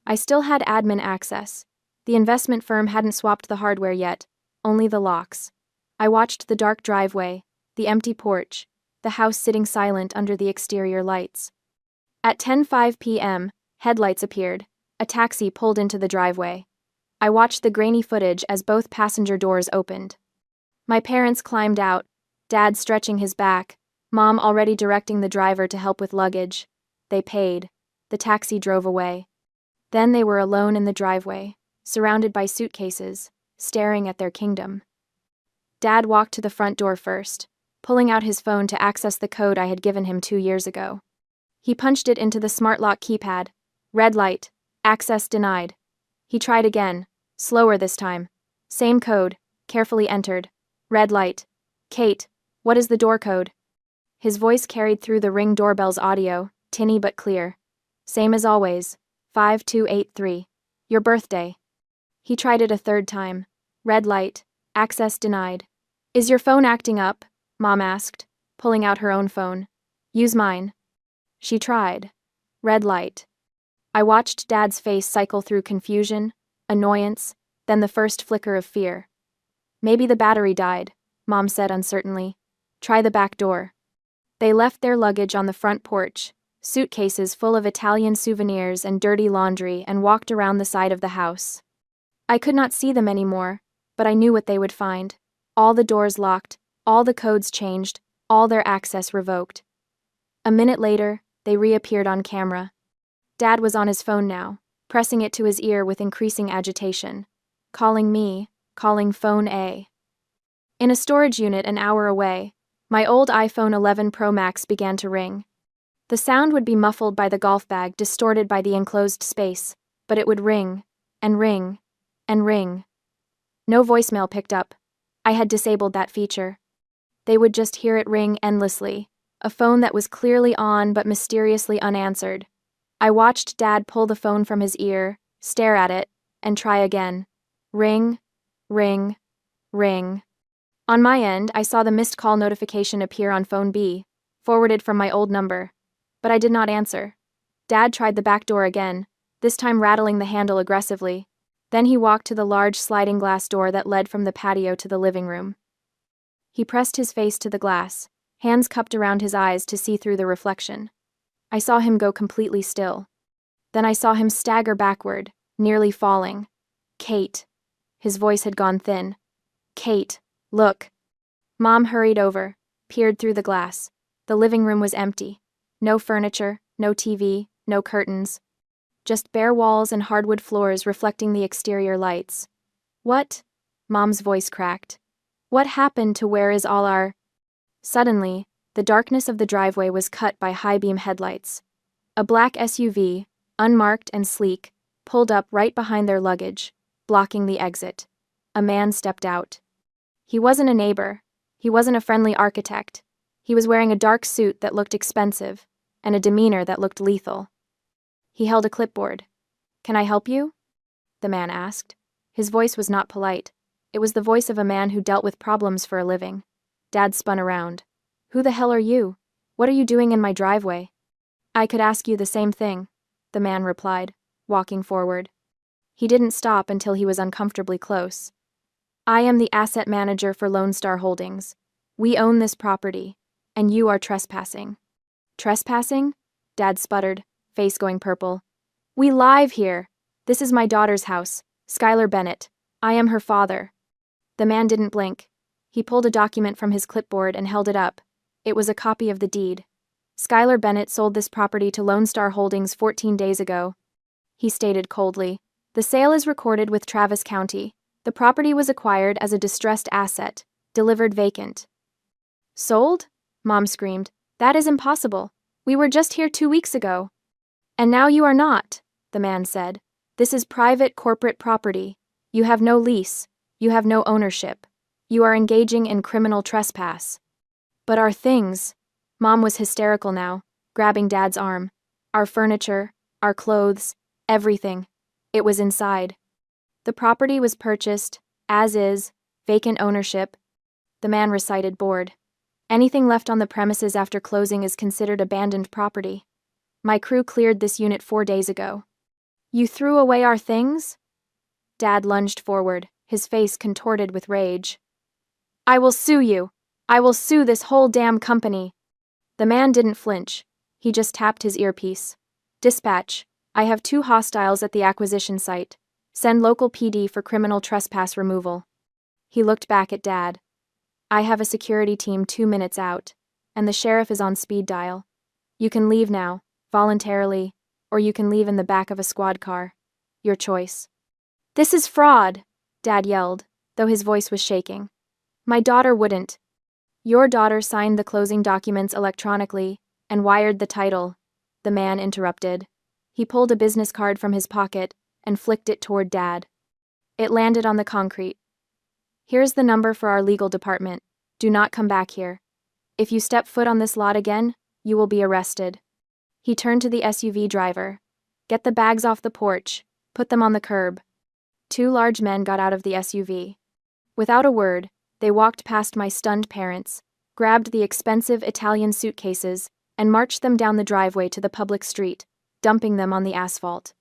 I still had admin access, The investment firm hadn't swapped the hardware yet, only the locks. I watched the dark driveway, the empty porch, the house sitting silent under the exterior lights. At 10:05 p.m., headlights appeared. A taxi pulled into the driveway. I watched the grainy footage as both passenger doors opened. My parents climbed out, Dad stretching his back, Mom already directing the driver to help with luggage. They paid. The taxi drove away. Then they were alone in the driveway, surrounded by suitcases, staring at their kingdom. Dad walked to the front door first, pulling out his phone to access the code I had given him 2 years ago. He punched it into the smart lock keypad. Red light. Access denied. He tried again, slower this time. Same code, carefully entered. Red light. Kate, what is the door code? His voice carried through the Ring doorbell's audio, tinny but clear. Same as always. 5283. Your birthday. He tried it a third time. Red light. Access denied. Is your phone acting up? Mom asked, pulling out her own phone. Use mine. She tried. Red light. I watched Dad's face cycle through confusion, annoyance, then the first flicker of fear. Maybe the battery died, Mom said uncertainly. Try the back door. They left their luggage on the front porch, suitcases full of Italian souvenirs and dirty laundry, and walked around the side of the house. I could not see them anymore, but I knew what they would find. All the doors locked, all the codes changed, all their access revoked. A minute later, they reappeared on camera. Dad was on his phone now, pressing it to his ear with increasing agitation. Calling me, calling phone A. In a storage unit an hour away, my old iPhone 11 Pro Max began to ring. The sound would be muffled by the golf bag, distorted by the enclosed space, but it would ring, and ring, and ring. No voicemail picked up. I had disabled that feature. They would just hear it ring endlessly, a phone that was clearly on but mysteriously unanswered. I watched Dad pull the phone from his ear, stare at it, and try again. Ring, ring, ring. On my end, I saw the missed call notification appear on phone B, forwarded from my old number, but I did not answer. Dad tried the back door again, this time rattling the handle aggressively. Then he walked to the large sliding glass door that led from the patio to the living room. He pressed his face to the glass, hands cupped around his eyes to see through the reflection. I saw him go completely still. Then I saw him stagger backward, nearly falling. Kate. His voice had gone thin. Kate, look. Mom hurried over, peered through the glass. The living room was empty. No furniture, no TV, no curtains. Just bare walls and hardwood floors reflecting the exterior lights. What? Mom's voice cracked. What happened to where is all our... Suddenly, the darkness of the driveway was cut by high-beam headlights. A black SUV, unmarked and sleek, pulled up right behind their luggage, blocking the exit. A man stepped out. He wasn't a neighbor. He wasn't a friendly architect. He was wearing a dark suit that looked expensive, and a demeanor that looked lethal. He held a clipboard. Can I help you? The man asked. His voice was not polite. It was the voice of a man who dealt with problems for a living. Dad spun around. Who the hell are you? What are you doing in my driveway? I could ask you the same thing, the man replied, walking forward. He didn't stop until he was uncomfortably close. I am the asset manager for Lone Star Holdings. We own this property, and you are trespassing. Trespassing? Dad sputtered, face going purple. We live here. This is my daughter's house, Skylar Bennett. I am her father. The man didn't blink. He pulled a document from his clipboard and held it up. It was a copy of the deed. Skylar Bennett sold this property to Lone Star Holdings 14 days ago. He stated coldly. The sale is recorded with Travis County. The property was acquired as a distressed asset, delivered vacant. Sold? Mom screamed. That is impossible. We were just here 2 weeks ago. And now you are not, the man said. This is private corporate property. You have no lease. You have no ownership. You are engaging in criminal trespass. But our things... Mom was hysterical now, grabbing Dad's arm. Our furniture, our clothes, everything. It was inside. The property was purchased, as is, vacant ownership. The man recited bored. Anything left on the premises after closing is considered abandoned property. My crew cleared this unit 4 days ago. You threw away our things? Dad lunged forward, his face contorted with rage. I will sue you. I will sue this whole damn company. The man didn't flinch. He just tapped his earpiece. Dispatch. I have 2 hostiles at the acquisition site. Send local PD for criminal trespass removal. He looked back at Dad. I have a security team 2 minutes out, and the sheriff is on speed dial. You can leave now, voluntarily, or you can leave in the back of a squad car. Your choice. This is fraud, Dad yelled, though his voice was shaking. My daughter wouldn't. Your daughter signed the closing documents electronically and wired the title, the man interrupted. He pulled a business card from his pocket and flicked it toward Dad. It landed on the concrete. Here's the number for our legal department. Do not come back here. If you step foot on this lot again, you will be arrested. He turned to the SUV driver. Get the bags off the porch. Put them on the curb. 2 large men got out of the SUV. Without a word, they walked past my stunned parents, grabbed the expensive Italian suitcases, and marched them down the driveway to the public street, dumping them on the asphalt.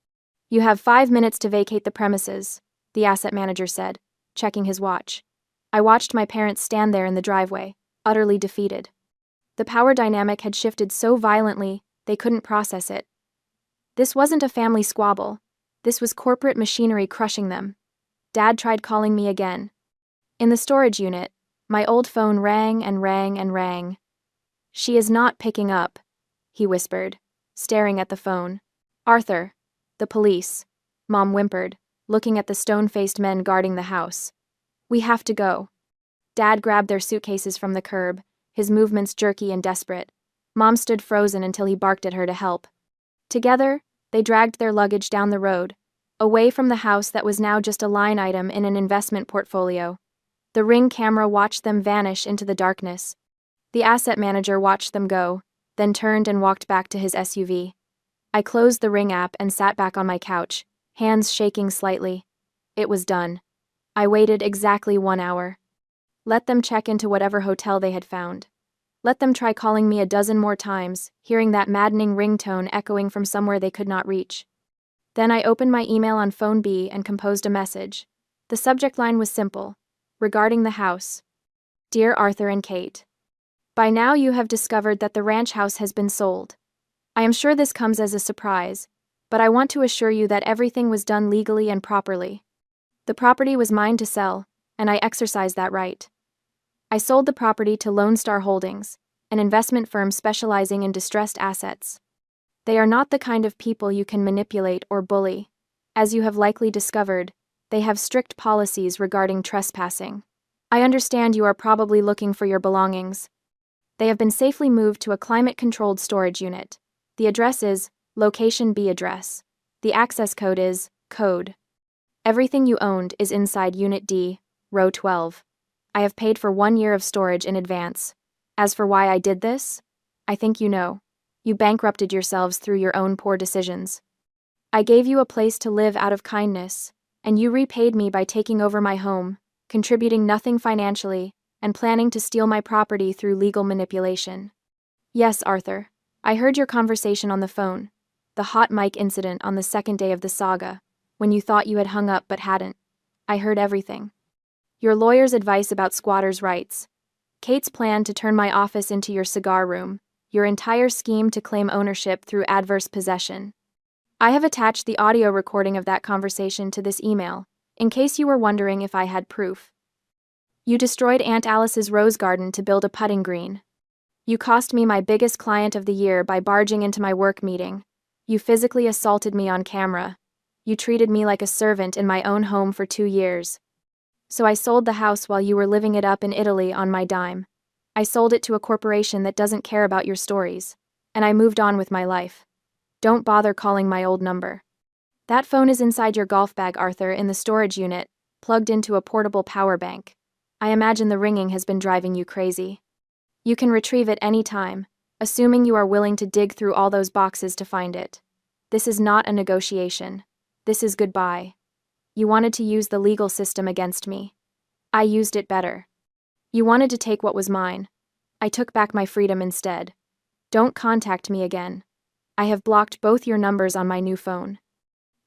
You have 5 minutes to vacate the premises, the asset manager said, checking his watch. I watched my parents stand there in the driveway, utterly defeated. The power dynamic had shifted so violently, they couldn't process it. This wasn't a family squabble. This was corporate machinery crushing them. Dad tried calling me again. In the storage unit, my old phone rang and rang and rang. She is not picking up, he whispered, staring at the phone. Arthur. The police. Mom whimpered, looking at the stone-faced men guarding the house. We have to go. Dad grabbed their suitcases from the curb, his movements jerky and desperate. Mom stood frozen until he barked at her to help. Together, they dragged their luggage down the road, away from the house that was now just a line item in an investment portfolio. The Ring camera watched them vanish into the darkness. The asset manager watched them go, then turned and walked back to his SUV. I closed the Ring app and sat back on my couch, hands shaking slightly. It was done. I waited exactly 1 hour. Let them check into whatever hotel they had found. Let them try calling me a dozen more times, hearing that maddening ringtone echoing from somewhere they could not reach. Then I opened my email on phone B and composed a message. The subject line was simple. Regarding the house. Dear Arthur and Kate. By now you have discovered that the ranch house has been sold. I am sure this comes as a surprise, but I want to assure you that everything was done legally and properly. The property was mine to sell, and I exercised that right. I sold the property to Lone Star Holdings, an investment firm specializing in distressed assets. They are not the kind of people you can manipulate or bully. As you have likely discovered, they have strict policies regarding trespassing. I understand you are probably looking for your belongings. They have been safely moved to a climate-controlled storage unit. The address is Location B address. The access code is Code. Everything you owned is inside Unit D, Row 12. I have paid for 1 year of storage in advance. As for why I did this, I think you know. You bankrupted yourselves through your own poor decisions. I gave you a place to live out of kindness, and you repaid me by taking over my home, contributing nothing financially, and planning to steal my property through legal manipulation. Yes, Arthur, I heard your conversation on the phone, the hot mic incident on the 2nd day of the saga, when you thought you had hung up but hadn't. I heard everything. Your lawyer's advice about squatters' rights. Kate's plan to turn my office into your cigar room, your entire scheme to claim ownership through adverse possession. I have attached the audio recording of that conversation to this email, in case you were wondering if I had proof. You destroyed Aunt Alice's rose garden to build a putting green. You cost me my biggest client of the year by barging into my work meeting. You physically assaulted me on camera. You treated me like a servant in my own home for 2 years. So I sold the house while you were living it up in Italy on my dime. I sold it to a corporation that doesn't care about your stories, and I moved on with my life. Don't bother calling my old number. That phone is inside your golf bag, Arthur, in the storage unit, plugged into a portable power bank. I imagine the ringing has been driving you crazy. You can retrieve it any time, assuming you are willing to dig through all those boxes to find it. This is not a negotiation. This is goodbye. You wanted to use the legal system against me. I used it better. You wanted to take what was mine. I took back my freedom instead. Don't contact me again. I have blocked both your numbers on my new phone.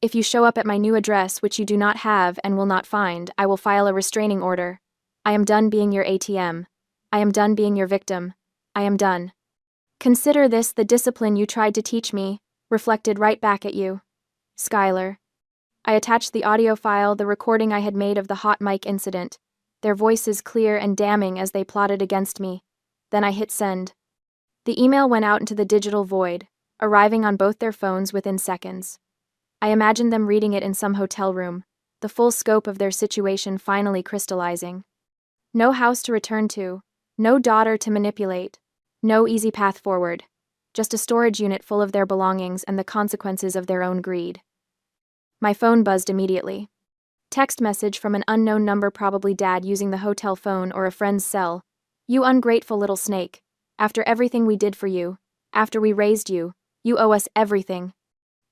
If you show up at my new address, which you do not have and will not find, I will file a restraining order. I am done being your ATM. I am done being your victim. I am done. Consider this the discipline you tried to teach me, reflected right back at you. Skylar. I attached the audio file, the recording I had made of the hot mic incident, their voices clear and damning as they plotted against me. Then I hit send. The email went out into the digital void, arriving on both their phones within seconds. I imagined them reading it in some hotel room, the full scope of their situation finally crystallizing. No house to return to, no daughter to manipulate, no easy path forward, just a storage unit full of their belongings and the consequences of their own greed. My phone buzzed immediately. Text message from an unknown number, probably Dad using the hotel phone or a friend's cell. You ungrateful little snake. After everything we did for you, after we raised you, you owe us everything.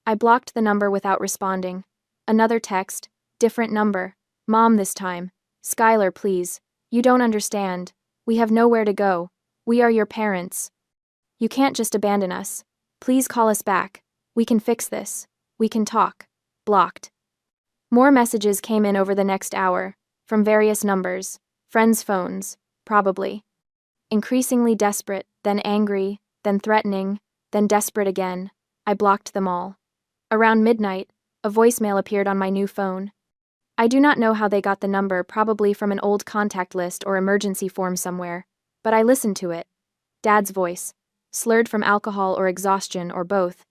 I blocked the number without responding. Another text, different number. Mom this time. Skylar, please. You don't understand. We have nowhere to go. We are your parents. You can't just abandon us. Please call us back. We can fix this. We can talk. Blocked. More messages came in over the next hour, from various numbers, friends' phones, probably. Increasingly desperate, then angry, then threatening, then desperate again. I blocked them all. Around midnight, a voicemail appeared on my new phone. I do not know how they got the number, probably from an old contact list or emergency form somewhere, but I listened to it. Dad's voice, slurred from alcohol or exhaustion or both.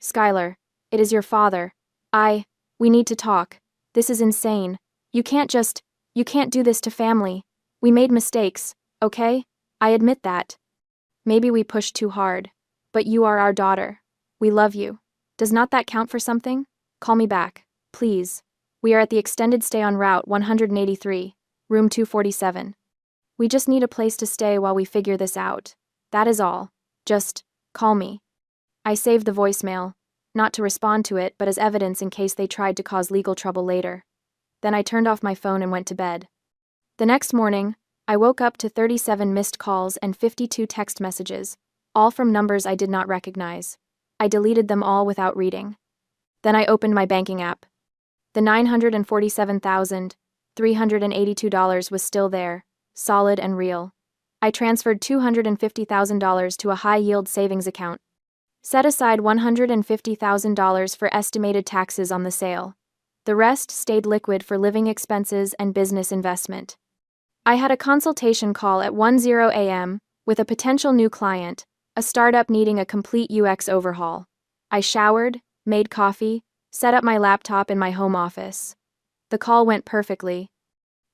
Skylar, it is your father. We need to talk. This is insane. You can't do this to family. We made mistakes, okay? I admit that. Maybe we pushed too hard. But you are our daughter. We love you. Does not that count for something? Call me back, please. We are at the extended stay on Route 183, room 247. We just need a place to stay while we figure this out. That is all. Just call me. I saved the voicemail, not to respond to it, but as evidence in case they tried to cause legal trouble later. Then I turned off my phone and went to bed. The next morning, I woke up to 37 missed calls and 52 text messages, all from numbers I did not recognize. I deleted them all without reading. Then I opened my banking app. The $947,382 was still there, solid and real. I transferred $250,000 to a high-yield savings account. Set aside $150,000 for estimated taxes on the sale. The rest stayed liquid for living expenses and business investment. I had a consultation call at 10 a.m. with a potential new client, a startup needing a complete UX overhaul. I showered, made coffee, set up my laptop in my home office. The call went perfectly.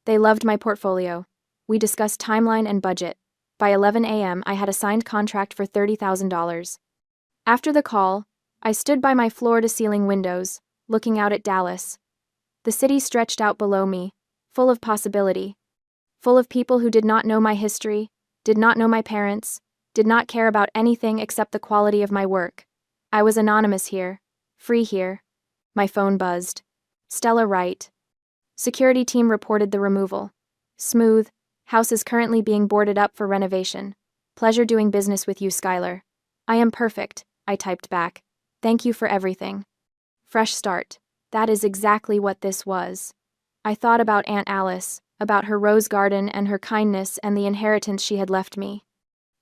They loved my portfolio. We discussed timeline and budget. By 11 a.m., I had a signed contract for $30,000. After the call, I stood by my floor-to-ceiling windows, looking out at Dallas. The city stretched out below me, full of possibility. Full of people who did not know my history, did not know my parents, did not care about anything except the quality of my work. I was anonymous here, free here. My phone buzzed. Stella Wright. Security team reported the removal. Smooth. House is currently being boarded up for renovation. Pleasure doing business with you, Skylar. I am perfect, I typed back. Thank you for everything. Fresh start. That is exactly what this was. I thought about Aunt Alice, about her rose garden and her kindness and the inheritance she had left me.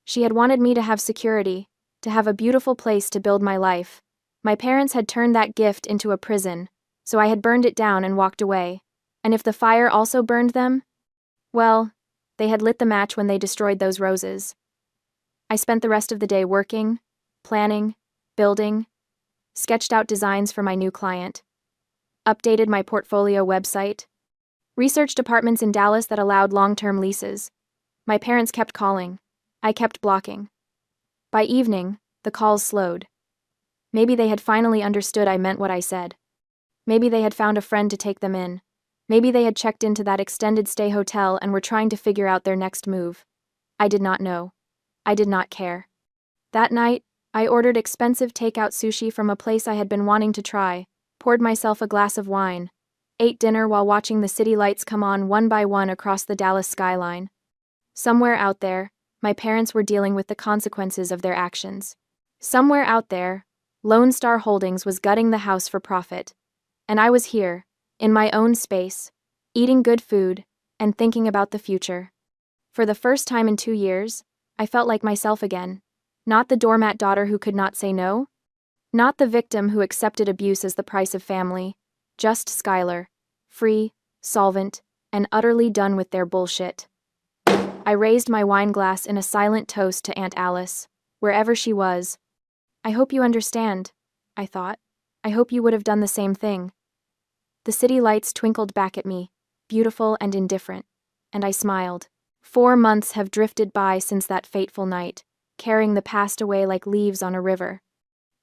She had wanted me to have security, to have a beautiful place to build my life. My parents had turned that gift into a prison, so I had burned it down and walked away. And if the fire also burned them? Well, they had lit the match when they destroyed those roses. I spent the rest of the day working, planning, building, sketched out designs for my new client, updated my portfolio website, researched apartments in Dallas that allowed long-term leases. My parents kept calling. I kept blocking. By evening, the calls slowed. Maybe they had finally understood I meant what I said. Maybe they had found a friend to take them in. Maybe they had checked into that extended stay hotel and were trying to figure out their next move. I did not know. I did not care. That night, I ordered expensive takeout sushi from a place I had been wanting to try, poured myself a glass of wine, ate dinner while watching the city lights come on one by one across the Dallas skyline. Somewhere out there, my parents were dealing with the consequences of their actions. Somewhere out there, Lone Star Holdings was gutting the house for profit. And I was here, in my own space, eating good food, and thinking about the future. For the first time in 2 years, I felt like myself again. Not the doormat daughter who could not say no. Not the victim who accepted abuse as the price of family. Just Skylar. Free, solvent, and utterly done with their bullshit. I raised my wine glass in a silent toast to Aunt Alice, wherever she was. I hope you understand, I thought. I hope you would have done the same thing. The city lights twinkled back at me, beautiful and indifferent, and I smiled. 4 months have drifted by since that fateful night, carrying the past away like leaves on a river.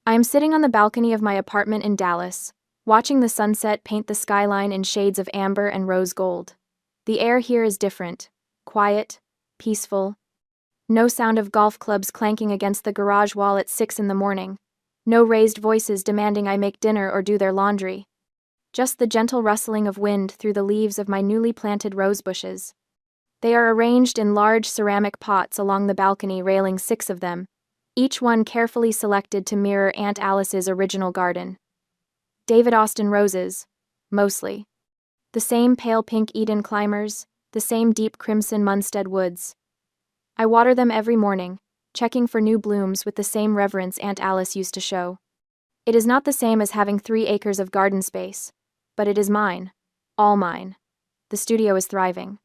I am sitting on the balcony of my apartment in Dallas, watching the sunset paint the skyline in shades of amber and rose gold. The air here is different, quiet, peaceful. No sound of golf clubs clanking against the garage wall at 6 in the morning. No raised voices demanding I make dinner or do their laundry. Just the gentle rustling of wind through the leaves of my newly planted rose bushes. They are arranged in large ceramic pots along the balcony railing, 6 of them, each one carefully selected to mirror Aunt Alice's original garden. David Austin roses, mostly. The same pale pink Eden climbers, the same deep crimson Munstead woods. I water them every morning, checking for new blooms with the same reverence Aunt Alice used to show. It is not the same as having 3 acres of garden space, but it is mine, all mine. The studio is thriving.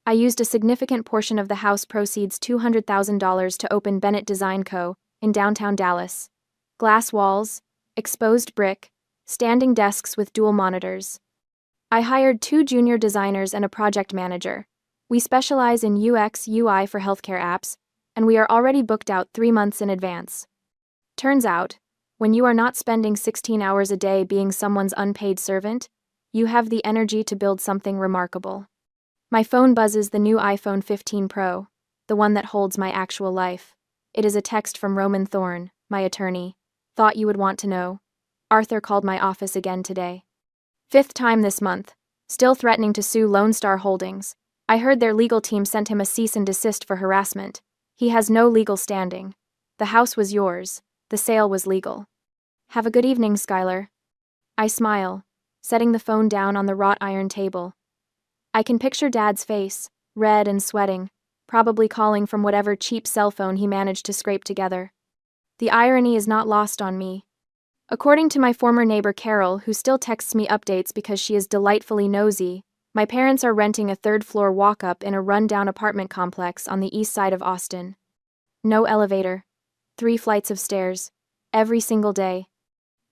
I used a significant portion of the house proceeds, $200,000, to open Bennett Design Co. in downtown Dallas. Glass walls, exposed brick, standing desks with dual monitors. I hired 2 junior designers and a project manager. We specialize in UX UI for healthcare apps, and we are already booked out 3 months in advance. Turns out, when you are not spending 16 hours a day being someone's unpaid servant, you have the energy to build something remarkable. My phone buzzes the new iPhone 15 Pro, the one that holds my actual life. It is a text from Roman Thorne, my attorney. Thought you would want to know. Arthur called my office again today. 5th time this month, still threatening to sue Lone Star Holdings. I heard their legal team sent him a cease and desist for harassment. He has no legal standing. The house was yours. The sale was legal. Have a good evening, Skylar. I smile, setting the phone down on the wrought iron table. I can picture Dad's face, red and sweating, probably calling from whatever cheap cell phone he managed to scrape together. The irony is not lost on me. According to my former neighbor Carol, who still texts me updates because she is delightfully nosy, my parents are renting a 3rd-floor walk-up in a run-down apartment complex on the east side of Austin. No elevator. 3 flights of stairs. Every single day.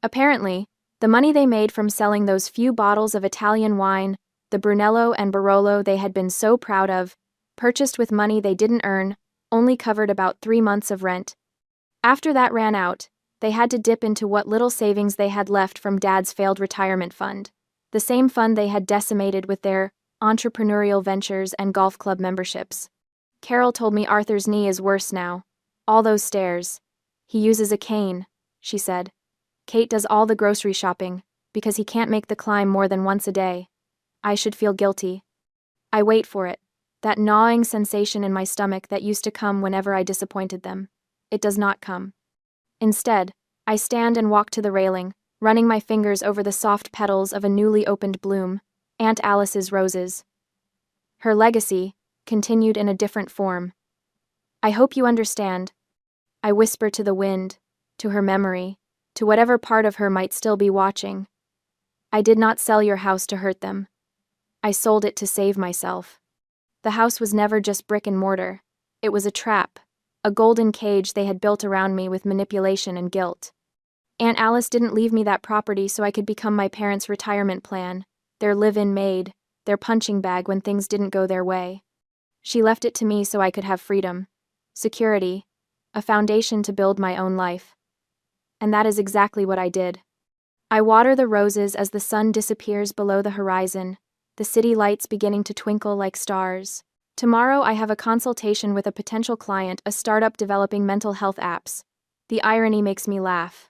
Apparently, the money they made from selling those few bottles of Italian wine, the Brunello and Barolo they had been so proud of, purchased with money they didn't earn, only covered about 3 months of rent. After that ran out, they had to dip into what little savings they had left from Dad's failed retirement fund, the same fund they had decimated with their entrepreneurial ventures and golf club memberships. Carol told me Arthur's knee is worse now. All those stairs. He uses a cane, she said. Kate does all the grocery shopping, because he can't make the climb more than once a day. I should feel guilty. I wait for it, that gnawing sensation in my stomach that used to come whenever I disappointed them. It does not come. Instead, I stand and walk to the railing, running my fingers over the soft petals of a newly opened bloom, Aunt Alice's roses. Her legacy, continued in a different form. I hope you understand. I whisper to the wind, to her memory, to whatever part of her might still be watching. I did not sell your house to hurt them. I sold it to save myself. The house was never just brick and mortar. It was a trap, a golden cage they had built around me with manipulation and guilt. Aunt Alice didn't leave me that property so I could become my parents' retirement plan, their live-in maid, their punching bag when things didn't go their way. She left it to me so I could have freedom, security, a foundation to build my own life. And that is exactly what I did. I water the roses as the sun disappears below the horizon, the city lights beginning to twinkle like stars. Tomorrow I have a consultation with a potential client, a startup developing mental health apps. The irony makes me laugh.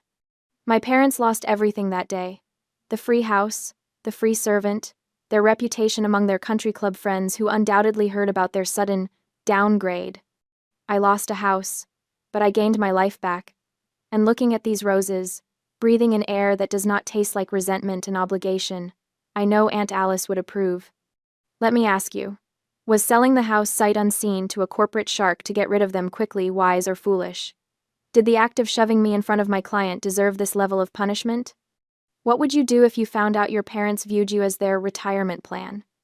My parents lost everything that day. The free house, the free servant, their reputation among their country club friends who undoubtedly heard about their sudden downgrade. I lost a house, but I gained my life back. And looking at these roses, breathing in air that does not taste like resentment and obligation. I know Aunt Alice would approve. Let me ask you, was selling the house sight unseen to a corporate shark to get rid of them quickly wise or foolish? Did the act of shoving me in front of my client deserve this level of punishment? What would you do if you found out your parents viewed you as their retirement plan?